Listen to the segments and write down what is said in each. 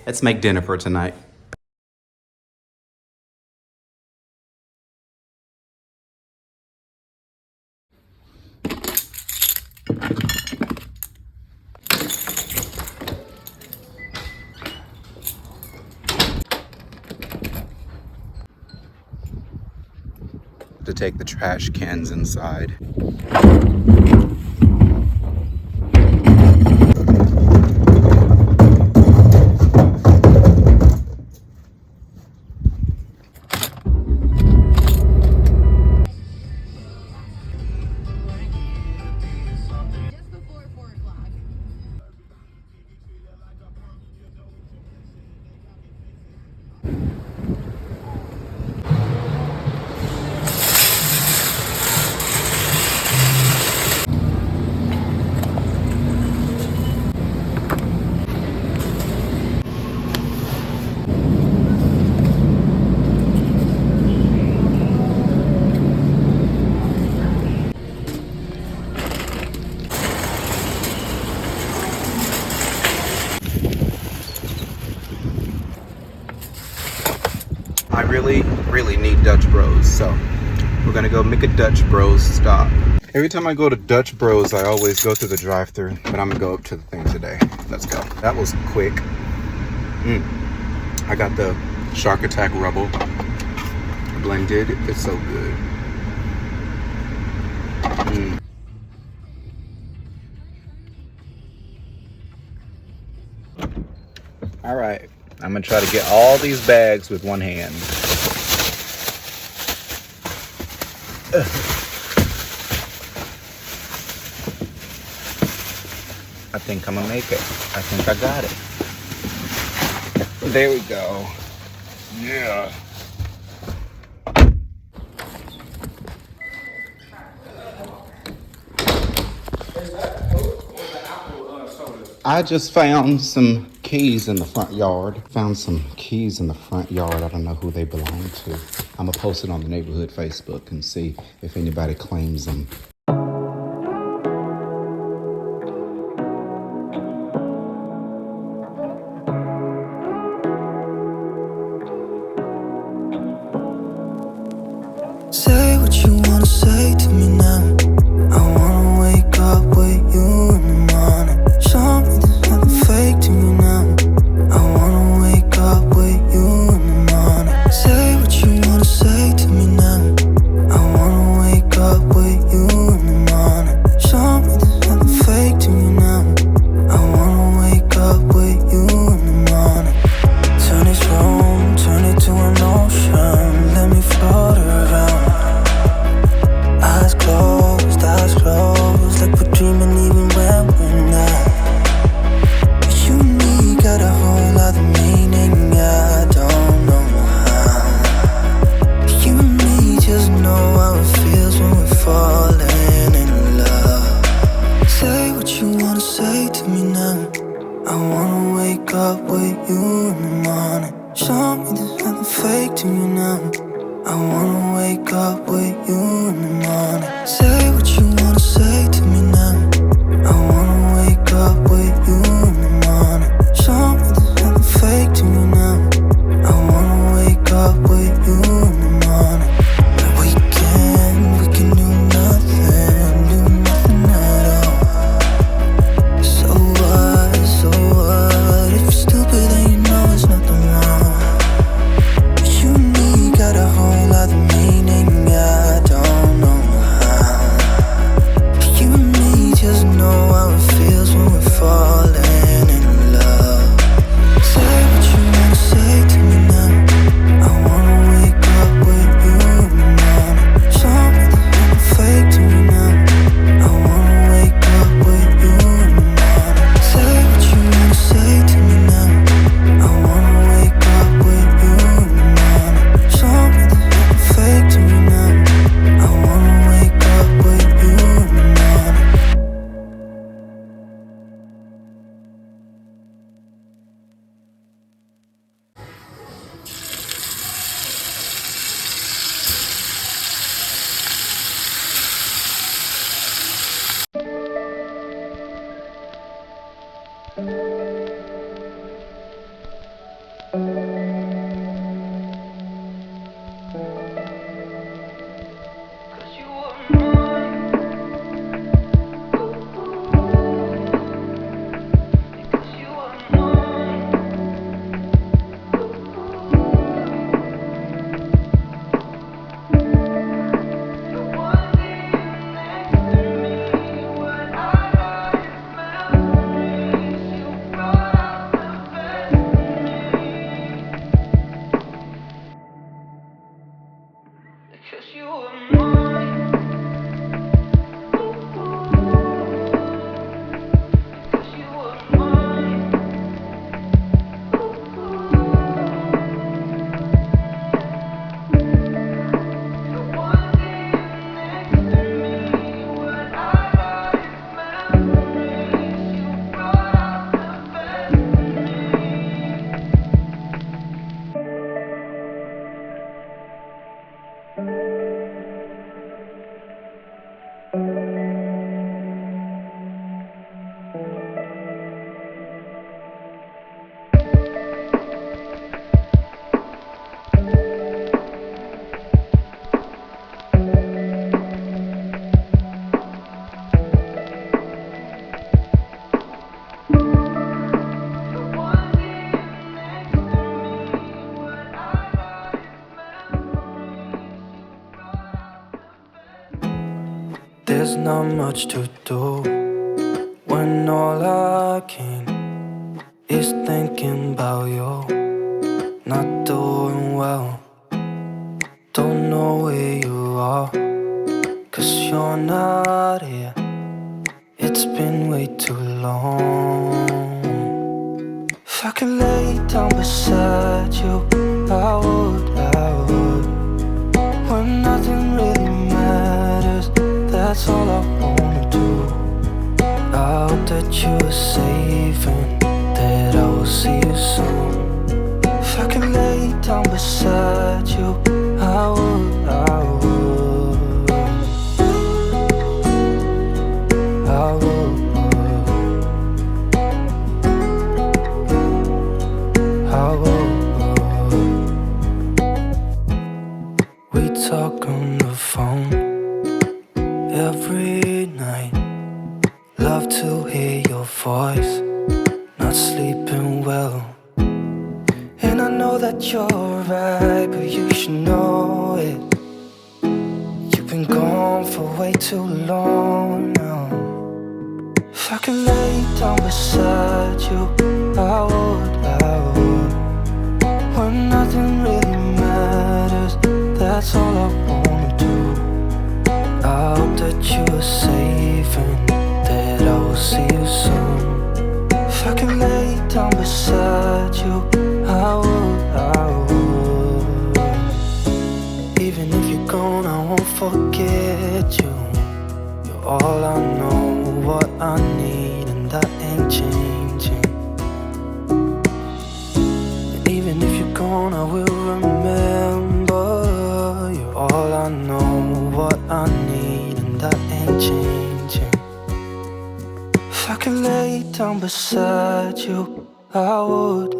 Let's make dinner for tonight. To take the trash cans inside. I really need Dutch Bros, so we're gonna go make a Dutch Bros stop. Every time I go to Dutch Bros, I always go through the drive-thru, but I'm gonna go up to the thing today. Let's go. That was quick. I got the Shark Attack Rebel blended. It's so good. All right, I'm gonna try to get all these bags with one hand. I think I'm gonna make it. I think I got it. There we go. Yeah. I just found some keys in the front yard. Found some keys in the front yard. I don't know who they belong to. I'm gonna post it on the neighborhood Facebook and see if anybody claims them. Say what you wanna say to me now. I wanna wake up with you in the morning. Show me there's nothing fake to me now. I wanna wake up with you in the morning. Say what you wanna say to me now. I wanna wake up with you in the morning. Show me there's nothing fake to me now. I wanna wake up with you in the morning. Turn this room, turn it to an ocean. Let me float around. Eyes closed, like we're dreaming even when we're not. You and me got a whole other meaning, I don't know how. You and me just know how it feels when we're falling in love. Say what you wanna say to me now. I wanna wake up with you in the morning. Show me there's nothing fake to me now. I wanna wake up with you in the morning. Say what you wanna say to me now. I wanna wake up with you in the morning. Show me there's nothing fake to me now. I wanna wake up with you in the morning. We can do nothing at all. So what? If you're stupid then you know there's nothing wrong. You and me got a whole other meaning, I don't know how. You and me there's not much to do when all I can is thinking about you. Not doing well, don't know where you are, 'cause you're not here. It's been way too long. If I could lay down beside you, I would. When nothing really matters, that's all I wanna do. I hope that you are safe and that I will see you soon. If I could lay down beside you, I would. I would. We talk on the phone every night. Love to hear your voice. Not sleeping well. And I know that you're right, but you should know it. You've been gone for way too long now. If I could lay down beside you, I would. When nothing really matters, that's all I wanna do. I hope that you are safe and that I will see you soon. If I could lay down beside you, I would. Even if you're gone, I won't forget you. You're all I know, what I need, and that ain't changing. And even if you're gone, I will remember. You're all I know, what I need, and that ain't changing. If I could lay down beside you, I would.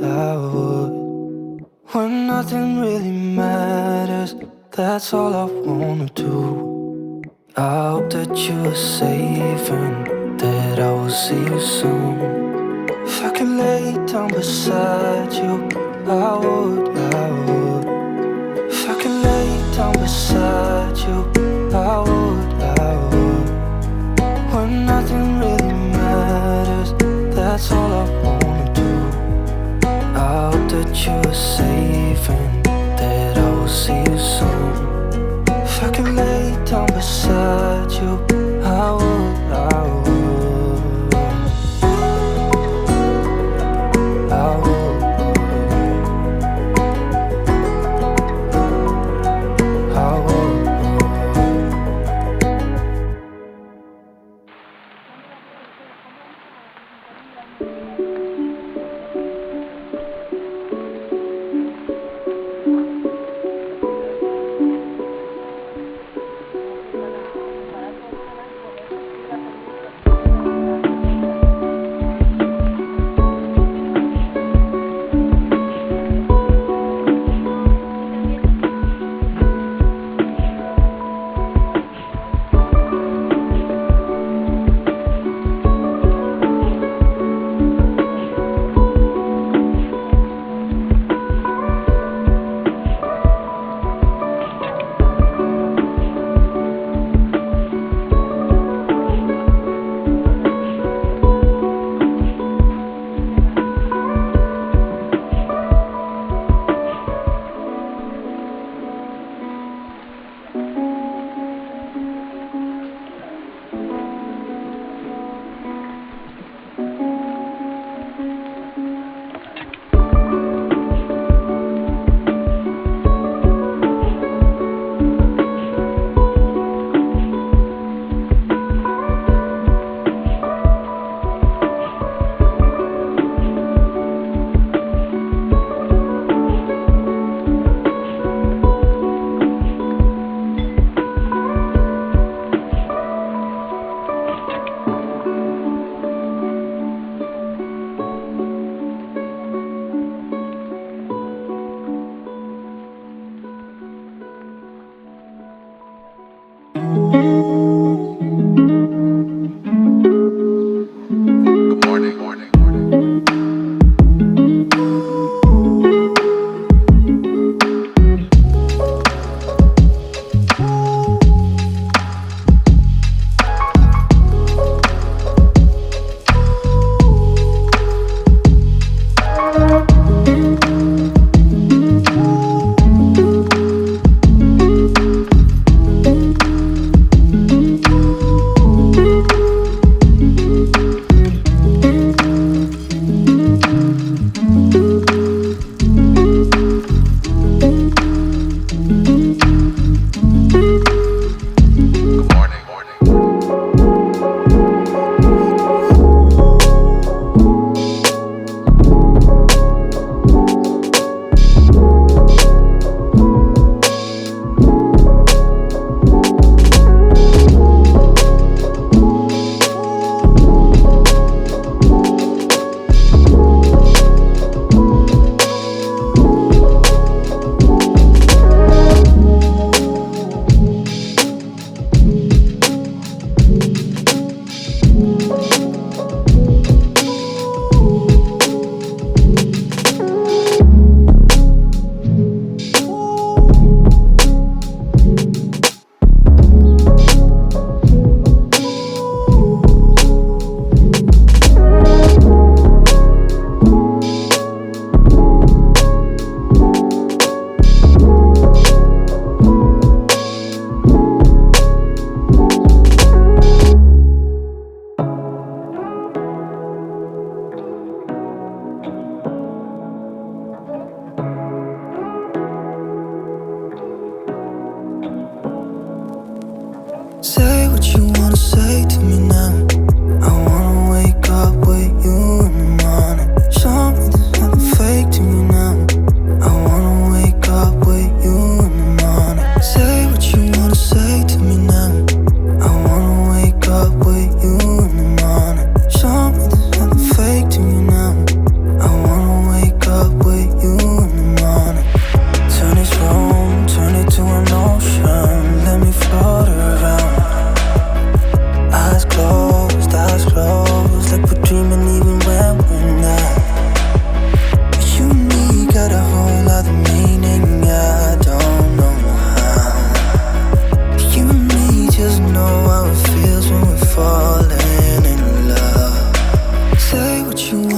When nothing really matters, that's all I wanna do. I hope that you are safe and that I will see you soon. If I could lay down beside you, I would. If I could lay down beside you, I would. When nothing really matters, that's all I wanna do. I hope that you are safe and that I will see you soon. If I could lay down beside you, I would. I would. I would. I would.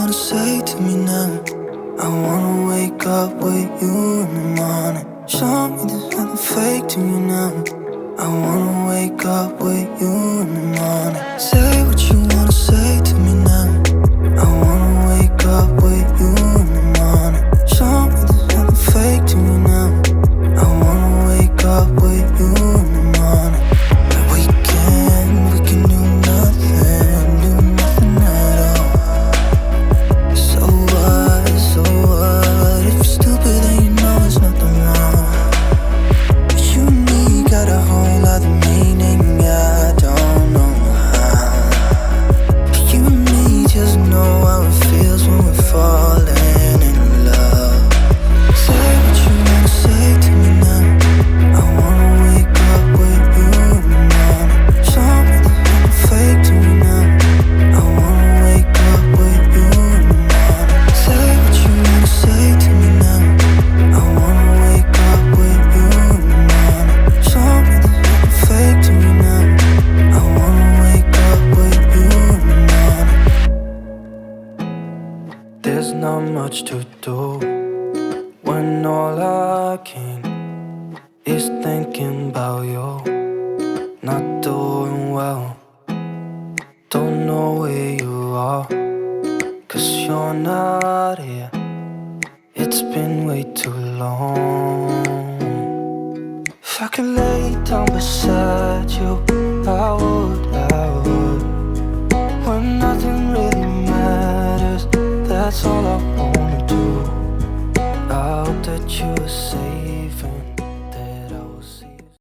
wanna say to me now. I wanna wake up with you in the morning. Show me there's nothing fake to me now. I wanna wake up with you in the morning. Say what you wanna say to me now. I wanna wake up with you in the morning. Show me there's nothing fake to me now. I wanna wake up with you in the morning. We can do nothing at all. So what, if you're stupid then you know there's nothing wrong. But you and me got a whole other meaning, I don't know how. But you and me just know how it feels when we're falling in love. Say what you wanna say to me now. I wanna wake up with you in the morning. Show me there's nothing fake to me now. I wanna wake up with you in the morning. Say what you wanna say to me now. I wanna wake up with you in the morning. Show me there's nothing fake to me now. I wanna wake up with you in the morning. There's not much to do when all I can is thinking about you. Not doing well, don't know where you are, 'cause you're not here. It's been way too long. If I could lay down beside you, I would. When nothing really matters, that's all I wanna do. I hope that you are safe.